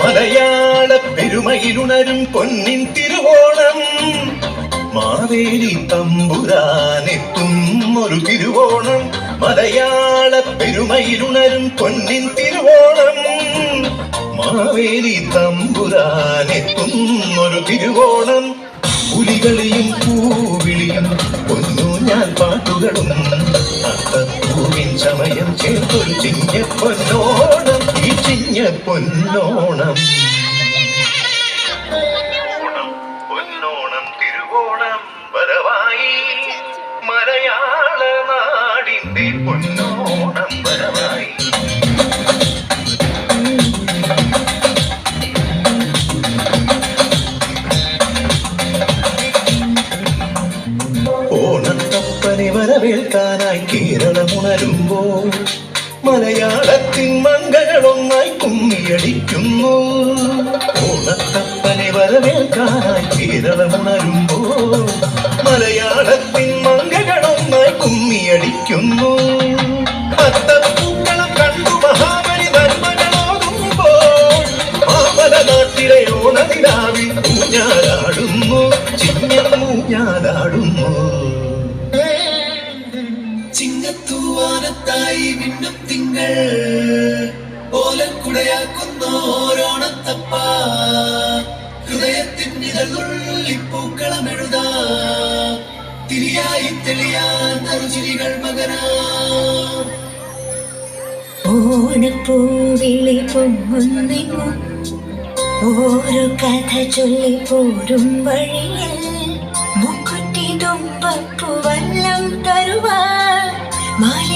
മലയാള പെരുമയിലുണരും പൊന്നിൻ തിരുവോണം, മാവേലി തമ്പുരാനെത്തും ഒരു തിരുവോണം. മലയാള പെരുമയിലുണരും പൊന്നിൻ തിരുവോണം, മാവേലി തമ്പുരാനെത്തും ഒരു തിരുവോണം. പുലികളിയും പൂവിളിയും പൊന്നു ഞാൻ പാട്ടുകളും അത്തപ്പൂവിൻ സമയം ചേർത്തൊരു ചിഞ്ഞ പൊന്നോണം, ഈ ചിഞ്ഞ പൊന്നോണം. പൊന്നോണം തിരുവോണം വരവായി, മലയാള നാടിന്റെ പൊന്നോണം വരവായി. ഓണത്തപ്പനെ വരവേൽക്കാനായി കേരളമുണരുമ്പോൾ മലയാളത്തിൻ മംഗളൊന്നായി കുമ്മിയടിക്കുന്നു. ഓണത്തപ്പനെ വരവേൽക്കാനായി കേരളമുണരുമ്പോൾ മലയാളത്തിൻ മംഗളൊന്നായി കുമ്മിയടിക്കുന്നു. അത്തപ്പൂക്കളം കണ്ടു മഹാബലി നന്മകളോടുമ്പോൾ മാമല നാട്ടിലെ ഓണനിലാവിൽ ഊഞ്ഞാലാടുന്നു, ചിങ്ങൂഞ്ഞാലാടുന്നു. ചിങ്ങത്തൂവാനത്തായി മിന്നും തിങ്കൾ ഓലക്കുടയാക്കുന്ന ഓരോണത്തപ്പ, ഹൃദയത്തിനിതളുള്ളിപ്പൂക്കളമെഴുതാ തിരിയായി തെളിയാൻ നറുചിരികൾ മകനാ. ഓണപ്പൂവിളി പൊങ്ങുന്നെങ്ങും ഓരോ കഥ ചൊല്ലി പോരും വഴിയിൽ മുക്കുറ്റി തുമ്പപ്പൂ വല്ലം തരുവാൻ മാല